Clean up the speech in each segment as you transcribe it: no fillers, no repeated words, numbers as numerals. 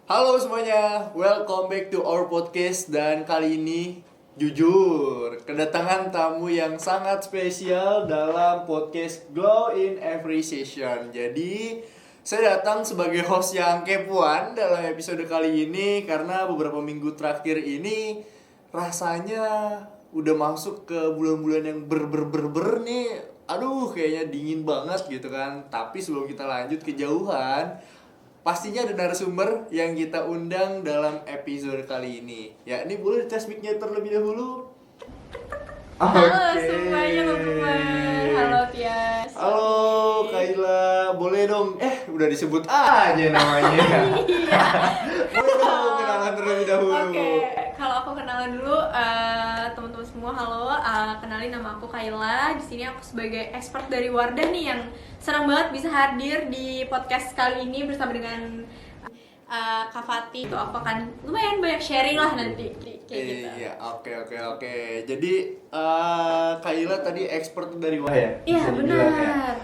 Halo semuanya, welcome back to our podcast. Dan kali ini jujur kedatangan tamu yang sangat spesial dalam podcast Glow in Every Session. Jadi saya datang sebagai host yang kepoan dalam episode kali ini karena beberapa minggu terakhir ini rasanya udah masuk ke bulan-bulan yang ber nih. Aduh, kayaknya dingin banget gitu kan. Tapi sebelum kita lanjut kejauhan, pastinya ada narasumber yang kita undang dalam episode kali ini. Ya, ini boleh tes mic-nya terlebih dahulu. Halo semuanya teman-teman. Halo Tias. Halo Kayla, boleh dong? Udah disebut aja namanya. Iya. Boleh dong kenalan terlebih dahulu. Oke, kalau aku kenalan dulu teman-teman semua. Halo, kenalin nama aku Kayla. Di sini aku sebagai expert dari Wardah nih yang senang banget bisa hadir di podcast kali ini bersama dengan Kak Fatih. Tuh aku akan lumayan banyak sharing lah nanti kayak gitu. Iya, oke. Jadi Kayla tadi expert dari Wah ya? Iya, Bisa dibilang ya. benar.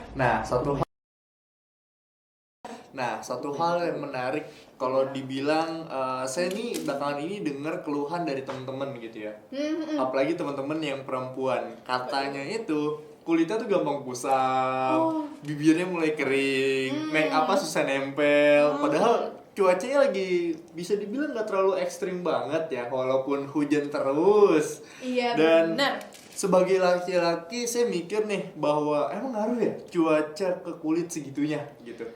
Nah, satu hal yang menarik kalau dibilang saya nih belakangan ini dengar keluhan dari teman-teman gitu ya. Apalagi teman-teman yang perempuan. Katanya itu kulitnya tuh gampang kusam, bibirnya mulai kering, make up susah nempel. Padahal cuacanya lagi bisa dibilang nggak terlalu ekstrim banget ya, walaupun hujan terus. Iya, Dan benar. sebagai laki-laki saya mikir nih bahwa emang ngaruh ya cuaca ke kulit segitunya gitu.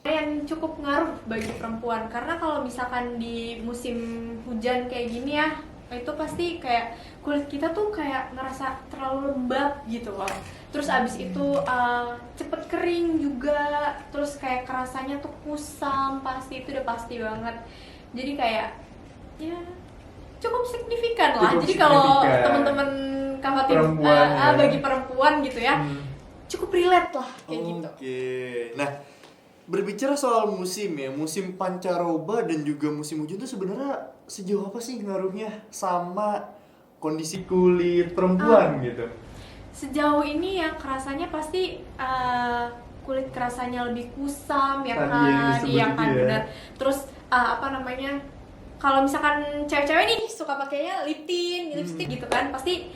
Yang cukup ngaruh bagi perempuan, karena kalau misalkan di musim hujan kayak gini ya, itu pasti kayak kulit kita tuh kayak ngerasa terlalu lembab gitu loh. Terus abis itu cepet kering juga, terus kayak kerasanya tuh kusam, pasti itu udah pasti banget. Jadi kayak ya cukup signifikan lah. Cukup Jadi kalau signifikan. teman-teman Kavatif Perempuan ya. bagi perempuan gitu ya, cukup relate lah kayak gitu. Oke. Nah, berbicara soal musim ya, musim pancaroba dan juga musim hujan itu sebenarnya sejauh apa sih ngaruhnya sama kondisi kulit perempuan gitu? Sejauh ini ya kerasanya pasti kulit kerasanya lebih kusam ya Tadi kan, yang disebut iya itu kan ya. benar. Terus apa namanya? Kalau misalkan cewek-cewek nih suka pakainya lip tint, lipstick gitu kan, pasti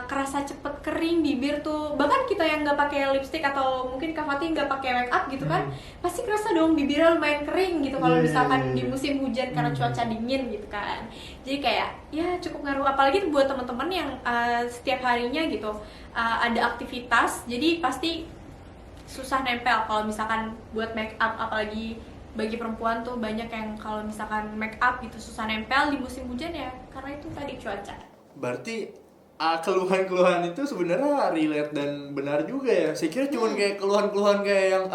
kerasa cepet kering bibir tuh. Bahkan kita yang nggak pakai lipstick atau mungkin Kak Fatih nggak pakai make up gitu kan, pasti kerasa dong bibirnya lumayan kering gitu kalau misalkan di musim hujan karena cuaca dingin gitu kan. Jadi kayak ya cukup ngaruh, apalagi buat teman-teman yang setiap harinya gitu ada aktivitas, jadi pasti susah nempel kalau misalkan buat make up. Apalagi bagi perempuan tuh banyak yang kalau misalkan make up gitu susah nempel di musim hujan ya karena itu tadi cuaca. Berarti keluhan-keluhan itu sebenarnya relate dan benar juga ya. Saya kira cuma kayak keluhan-keluhan kayak yang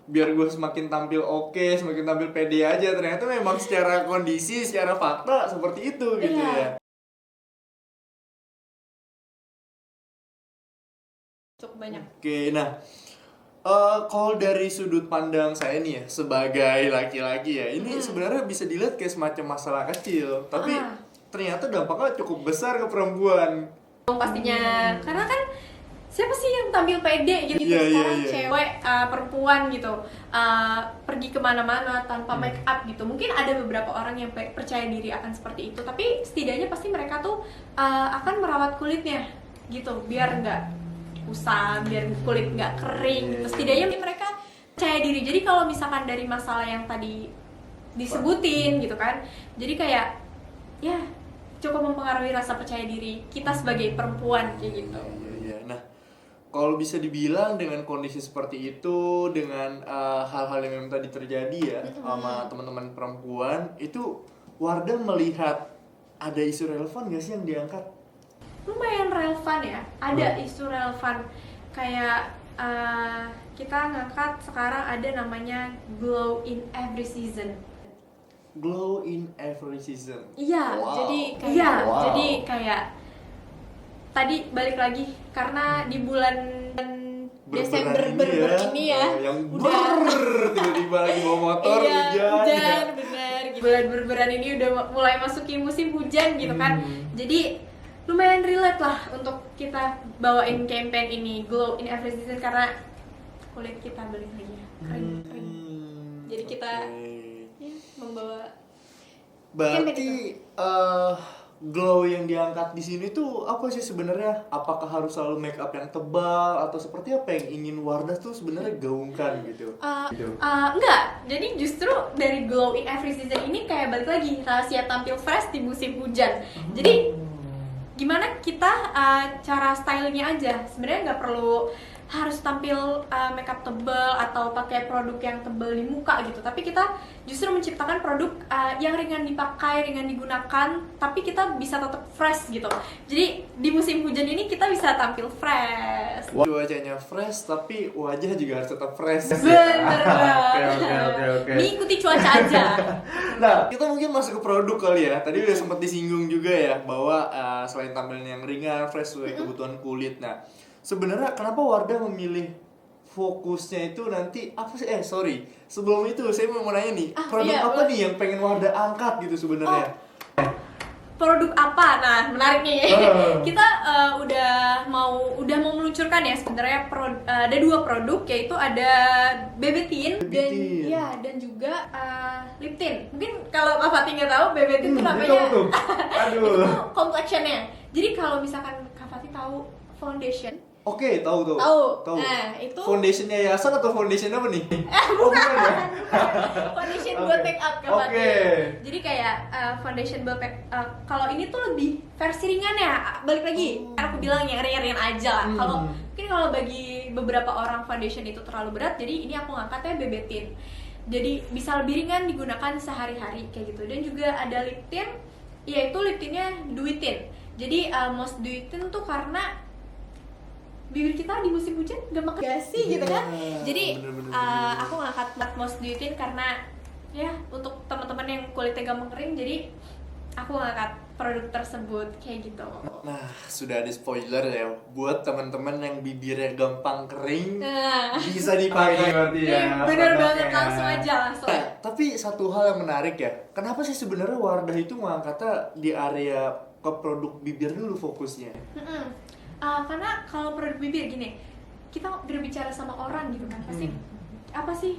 biar gue semakin tampil oke, semakin tampil pede aja. Ternyata memang secara kondisi, secara fakta seperti itu gitu Iya. ya. Cukup banyak. Oke, nah kalau dari sudut pandang saya nih ya sebagai laki-laki ya, ini sebenarnya bisa dilihat kayak semacam masalah kecil, tapi ternyata dampaknya cukup besar ke perempuan. Pastinya karena kan siapa sih yang tampil pede gitu, Iya, sekarang iya. cewek perempuan gitu pergi kemana-mana tanpa make up gitu. Mungkin ada beberapa orang yang percaya diri akan seperti itu, tapi setidaknya pasti mereka tuh akan merawat kulitnya gitu biar nggak kusam, biar kulit nggak kering gitu. Setidaknya mereka percaya diri. Jadi kalau misalkan dari masalah yang tadi disebutin gitu kan, jadi kayak ya cukup mempengaruhi rasa percaya diri kita sebagai perempuan kayak gitu. Iya. Nah, kalau bisa dibilang dengan kondisi seperti itu, dengan hal-hal yang memang tadi terjadi ya sama teman-teman perempuan, itu Wardah melihat ada isu relevan nggak sih yang diangkat? Lumayan relevan ya, ada isu relevan kayak kita ngangkat sekarang ada namanya Glow in Every Season. Glow in every season. Iya, Wow. jadi kayak tadi balik lagi karena di bulan Desember ini ya yang udah tiba-tiba lagi bawa motor iya, hujan. hujan bener. Bulan berberan ini udah mulai masuki musim hujan gitu kan. Jadi lumayan relate lah untuk kita bawain campaign ini Glow in Every Season karena kulit kita balik lagi ya kering. Jadi kita ya, membawa Berarti glow yang diangkat di sini tuh apa sih sebenarnya? Apakah harus selalu make up yang tebal atau seperti apa yang ingin Wardah tuh sebenarnya gaungkan gitu? Enggak, jadi justru dari Glow in Every Season ini kayak balik lagi rahasia tampil fresh di musim hujan. Jadi gimana kita cara stylingnya aja, sebenarnya nggak perlu harus tampil makeup tebal atau pakai produk yang tebal di muka gitu, tapi kita justru menciptakan produk yang ringan dipakai, ringan digunakan, tapi kita bisa tetap fresh gitu. Jadi di musim hujan ini kita bisa tampil fresh. Wajahnya fresh tapi wajah juga harus tetap fresh. Bener banget. Oke. Mengikuti cuaca aja. Nah, kita mungkin masuk ke produk kali ya. Tadi udah sempat disinggung juga ya bahwa selain tampilan yang ringan, fresh sesuai kebutuhan kulit. Nah, sebenarnya kenapa Wardah memilih fokusnya itu nanti apa sih? Sebelum itu saya mau nanya nih, produk apa nih yang pengen Wardah angkat gitu sebenarnya? Produk apa? Nah, menarik nih. Kita udah mau meluncurkan ya sebenarnya ada 2 produk, yaitu ada BB Tint dan juga lip tint. Mungkin kalau Kak Fatih nggak tahu, BB Tint itu namanya itu complexionnya. Jadi kalau misalkan Kak Fatih tahu foundation. Oke, tahu. Nah, itu foundationnya Yasan atau foundation apa nih? bukan. Foundation buat make up Kak Fatih. Okay. Jadi kayak foundation buat kalau ini tuh lebih versi ringan ya. Balik lagi, karena aku bilang yang ringan-ringan aja lah. Kalau bagi beberapa orang foundation itu terlalu berat, jadi ini aku ngangkatnya BB Tint. Jadi bisa lebih ringan digunakan sehari-hari kayak gitu. Dan juga ada lip tint, yaitu lip tintnya Dewy Tint. Jadi most Dewy Tint tuh karena bibir kita di musim hujan gampang gasi gitu kan. Jadi aku ngangkat most Dewy Tint karena ya untuk teman-teman yang kulitnya gampang kering, jadi aku ngangkat produk tersebut kayak gitu. Nah, sudah ada spoiler ya buat teman-teman yang bibirnya gampang kering, bisa dipakai berarti ya. Bener banget, langsung. Nah, tapi satu hal yang menarik ya, kenapa sih sebenarnya Wardah itu mengangkatnya di area ke produk bibir dulu fokusnya? Karena kalau produk bibir gini, kita berbicara sama orang gitu kan, pasti apa sih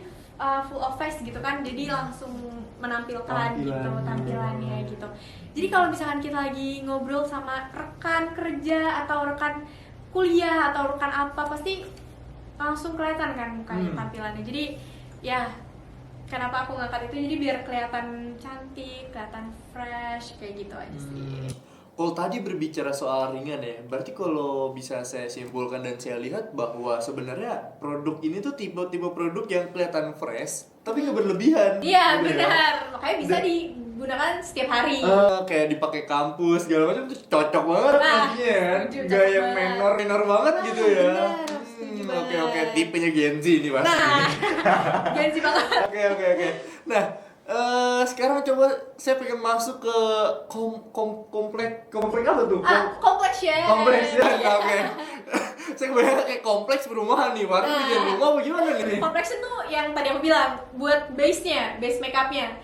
full of face gitu kan, jadi langsung menampilkan gitu tampilannya gitu. Jadi kalau misalkan kita lagi ngobrol sama rekan kerja atau rekan kuliah atau rekan apa, pasti langsung kelihatan kan mukanya tampilannya. Jadi ya kenapa aku ngangkat itu, jadi biar kelihatan cantik, kelihatan fresh kayak gitu aja sih. Kalau tadi berbicara soal ringan ya, berarti kalau bisa saya simpulkan dan saya lihat bahwa sebenarnya produk ini tuh tipe-tipe produk yang kelihatan fresh, tapi nggak berlebihan. Iya benar, makanya bisa digunakan setiap hari. Kayak dipakai kampus segala macam tuh cocok banget pastinya kan, nggak yang minor banget gitu ya. Oke, tipenya Gen Z nih pasti. Nah, Gen Z banget. Oke. Nah, sekarang coba saya pengen masuk ke komplek apa tuh? Kompleks ya. Oke. Saya kebayang kayak kompleks perumahan nih, Wardah bikin rumah apa gimana nih? Kompleks itu yang tadi aku bilang buat base makeupnya.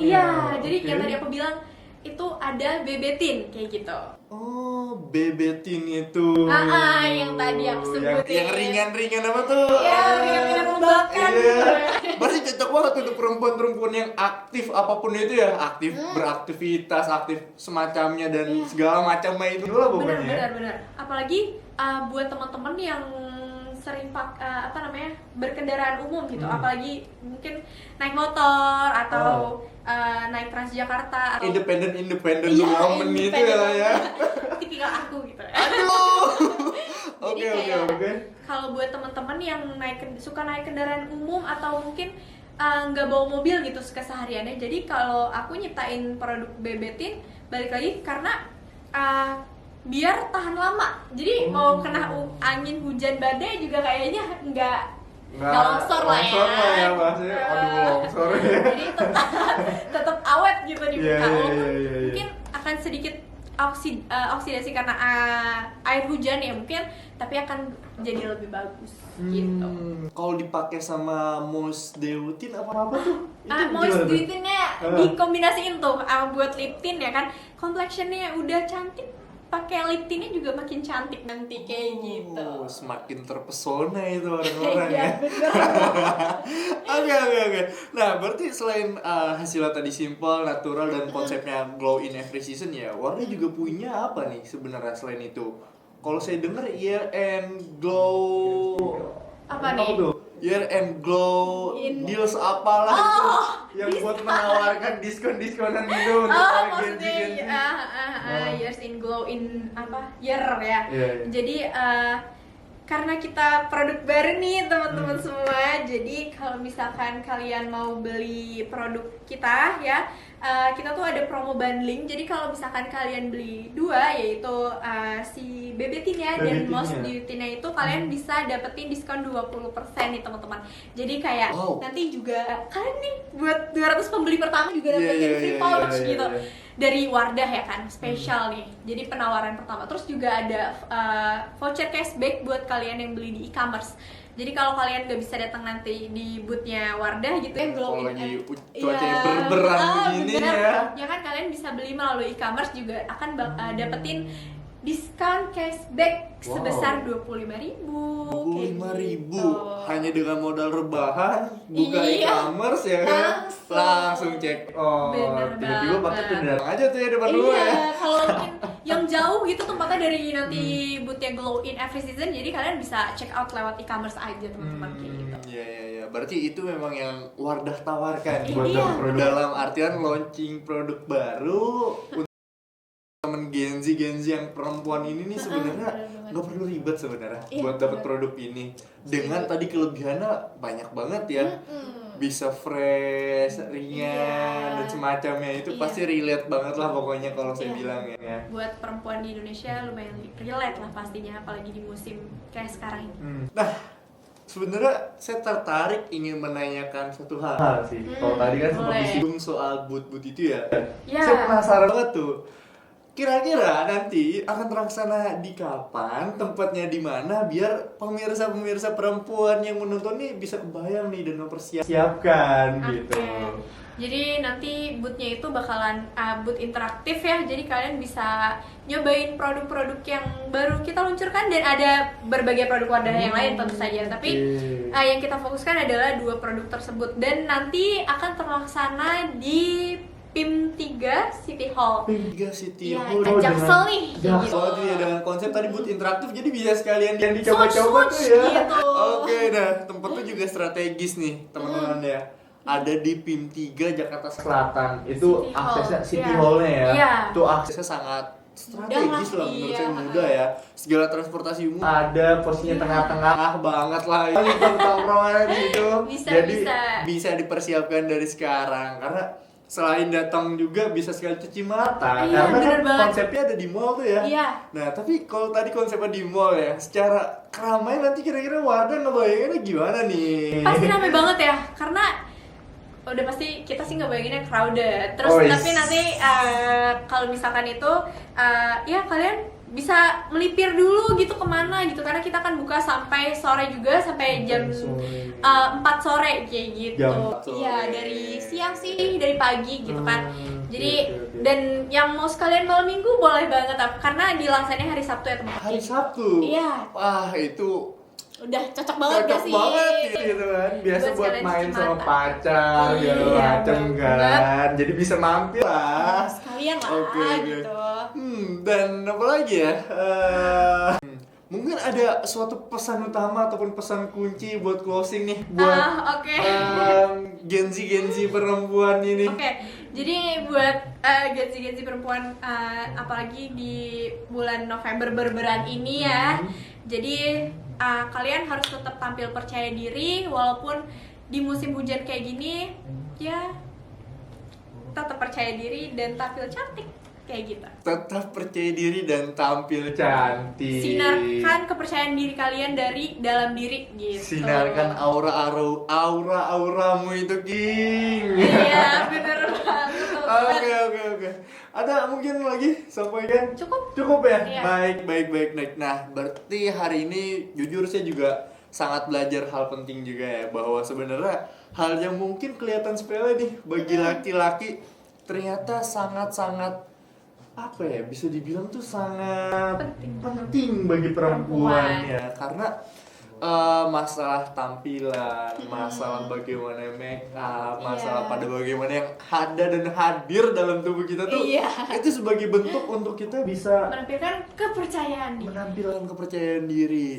Iya, jadi yang tadi aku bilang itu ada BB Tint kayak gitu. Oh, BB Tint itu. Yang tadi aku sebutin. Yang ringan-ringan apa tuh? Ya, ringan-ringan membakan. Iya. Berarti cocok banget untuk perempuan-perempuan yang aktif apapun itu ya, aktif beraktivitas, aktif semacamnya dan segala macamnya itu lah pokoknya. Benar. Apalagi buat teman-teman yang sering berkendaraan umum gitu, apalagi mungkin naik motor atau naik Transjakarta atau independen woman itu ya. tipikal aku gitu. Aduh. Jadi kayak kalau buat teman-teman yang suka naik kendaraan umum atau mungkin nggak bawa mobil gitu kesehariannya, jadi kalau aku nyiptain produk BB Tint balik lagi karena biar tahan lama. Jadi mau kena angin hujan badai juga kayaknya nggak longsor lah ya. Longsor. Jadi tetap awet gitu di muka. Mungkin akan sedikit oksidasi karena air hujan ya mungkin, tapi akan jadi lebih bagus gitu. Kalau dipakai sama Mousse Dewy Tint apa tuh? Mousse Dewy Tintnya dikombinasiin tuh buat lip tint ya kan, complexionnya udah cantik, pakai lip tintnya juga makin cantik nanti kayak gitu. Semakin terpesona itu orang-orang Iya, ya. bener. Oke. Nah, berarti selain hasilnya tadi simple, natural dan konsepnya glow in every season ya, Wardah juga punya apa nih sebenarnya selain itu? Kalau saya dengar year and glow Apa nih? tuh? Year and glow deals apalah itu yang buat menawarkan diskon-diskonan gitu untuk para Maksudnya Gen Z. years in glow in apa? Year ya. Iya. Jadi karena kita produk baru nih teman-teman semua, jadi kalau misalkan kalian mau beli produk kita ya, kita tuh ada promo bundling. Jadi kalau misalkan kalian beli dua, yaitu si Bebetin-nya dan Most Beauty-nya itu kalian bisa dapetin diskon 20% nih teman-teman. Jadi kayak nanti juga kalian nih buat 200 pembeli pertama juga dapetin free pouch gitu. Dari Wardah ya kan, spesial nih. Jadi penawaran pertama. Terus juga ada voucher cashback buat kalian yang beli di e-commerce. Jadi kalau kalian nggak bisa datang nanti di boothnya Wardah gitu ya, glow in lagi cuacanya berberan begini ya kan, kalian bisa beli melalui e-commerce juga akan dapetin diskon cashback sebesar 25.000. 25.000 gitu. hanya dengan modal rebahan buka e-commerce ya kan, langsung check tiba-tiba pakai kendaraan aja tuh ya depan rumah ya. Kalau mungkin yang jauh gitu tempatnya dari nanti bootnya Glow in Every Season, jadi kalian bisa check out lewat e-commerce aja teman-teman kayak gitu. Iya. Berarti itu memang yang Wardah tawarkan Iya. dalam artian launching produk baru untuk temen Gen Z yang perempuan ini nih sebenarnya nggak perlu ribet sebenarnya buat dapat produk ini. Dengan tadi kelebihannya banyak banget ya. Bisa fresh, ringan dan semacamnya itu pasti relate banget lah pokoknya kalau saya bilang ya. Buat perempuan di Indonesia lumayan relate lah pastinya, apalagi di musim kayak sekarang ini. Nah, sebenarnya saya tertarik ingin menanyakan satu hal sih. Kalau tadi kan sempat disinggung soal boot itu ya. Saya penasaran banget tuh. Kira-kira nanti akan terlaksana di kapan, tempatnya di mana, biar pemirsa-pemirsa perempuan yang menonton nih bisa kebayang nih dan mempersiapkan gitu. Jadi nanti bootnya itu bakalan boot interaktif ya. Jadi kalian bisa nyobain produk-produk yang baru kita luncurkan, dan ada berbagai produk Wardah yang lain tentu saja. Tapi yang kita fokuskan adalah 2 produk tersebut, dan nanti akan terlaksana di PIM 3 City Hall. PIM 3 City Hall. Iya, Jaksel nih. Jaksel tuh ya, dengan konsep tadi boot interaktif, jadi bisa sekalian yang dicoba-coba tuh ya. Gitu. Oke, nah tempatnya juga strategis nih teman-teman ya. Ada di PIM 3 Jakarta Selatan. Itu aksesnya City Hall-nya ya. Itu aksesnya sangat strategis lah menurut saya, mudah ya. Segala transportasi umum ada, posisinya tengah-tengah banget lah ya. Tongkrongan di situ. Jadi bisa dipersiapkan dari sekarang, karena selain datang juga bisa sekali cuci mata, karena kan konsepnya ada di mall tuh ya. Nah, tapi kalau tadi konsepnya di mall ya, secara keramaian nanti kira-kira Wardah ngebayanginnya gimana nih? Pasti ramai banget ya, karena udah pasti kita sih ngebayanginnya crowded. Terus tapi nanti kalau misalkan itu ya kalian bisa melipir dulu gitu kemana gitu, karena kita akan buka sampai sore juga, sampai jam 4 sore kayak gitu. Iya, dari siang sih, dari pagi gitu kan. Jadi dan yang mau sekalian malam minggu boleh banget, karena dilaksanainnya hari Sabtu ya teman-teman. Hari Sabtu? Iya. Wah, itu udah cocok banget gak sih? Cocok banget gitu kan. Biasa buat main sama pacar segala macem kan. Jadi bisa mampir lah. Sekalian lah gitu. Dan apa lagi ya? Mungkin ada suatu pesan utama ataupun pesan kunci buat closing nih buat Gen Z perempuan ini. Jadi buat Gen Z perempuan, apalagi di bulan November berberan ini ya. Jadi kalian harus tetap tampil percaya diri walaupun di musim hujan kayak gini, ya tetap percaya diri dan tampil cantik kayak gitu. Tetap percaya diri dan tampil cantik. Sinarkan kepercayaan diri kalian dari dalam diri gitu. Sinarkan auramu itu, King. Iya, bener banget. Oke. Ada mungkin lagi sampaikan? Cukup ya? Iya. Baik. Nah, berarti hari ini jujur saya juga sangat belajar hal penting juga ya, bahwa sebenarnya hal yang mungkin kelihatan sepele nih bagi laki-laki ternyata sangat-sangat apa ya, bisa dibilang tuh sangat Penting. penting bagi perempuan ya, karena masalah tampilan, masalah bagaimana make up, masalah Iya. pada bagaimana yang ada dan hadir dalam tubuh kita tuh, Iya. itu sebagai bentuk untuk kita bisa Menampilkan kepercayaan diri. menampilkan kepercayaan diri.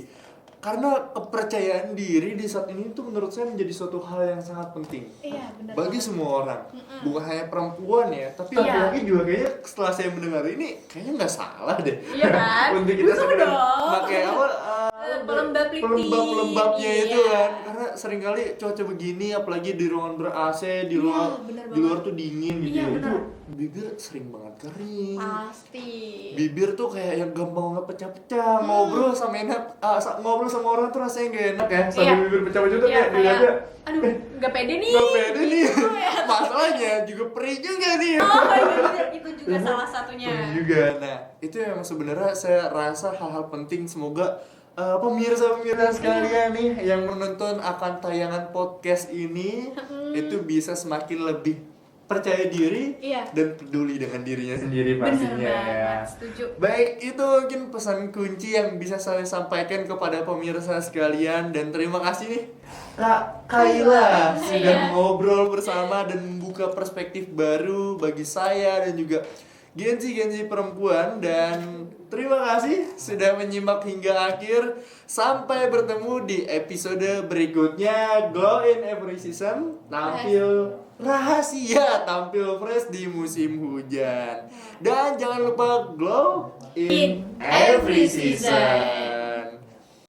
Karena kepercayaan diri di saat ini tuh menurut saya menjadi suatu hal yang sangat penting Iya, benar. bagi semua orang, bukan hanya perempuan ya, tapi Iya. laki-laki juga kayaknya setelah saya mendengar ini kayaknya nggak salah deh. Iya kan? Untuk kita Betul sekedar dong. pakai apa Pelembab lipstick. pelembabnya itu Iya. kan, karena seringkali cuaca begini apalagi di ruangan ber AC, di Iya, luar benar di luar banget. tuh dingin gitu Iya, ya. benar. Itu bibir sering banget kering. Pasti. Bibir tuh kayak yang gampang banget pecah-pecah. Ngobrol sama orang tuh rasanya gak enak ya, sampai Iya. bibir pecah-pecah tuh Iya, kayak dilihatnya aduh, nggak pede nih. gak pede nih. Gitu ya. Masalahnya juga perih juga nih. Oh iya, itu juga salah satunya. Perih juga. Nah, itu yang sebenarnya saya rasa hal-hal penting. Semoga pemirsa-pemirsa sekalian nih yang menonton akan tayangan podcast ini itu bisa semakin lebih percaya diri Iya. dan peduli dengan dirinya sendiri Benar pastinya ya. banget, setuju. Baik, itu mungkin pesan kunci yang bisa saya sampaikan kepada pemirsa sekalian, dan terima kasih nih Kak Kaila sudah Iya. ngobrol bersama dan membuka perspektif baru bagi saya dan juga Gen-Z perempuan, dan terima kasih sudah menyimak hingga akhir. Sampai bertemu di episode berikutnya. Glow in every season, tampil rahasia, tampil fresh di musim hujan. Dan jangan lupa glow in every season.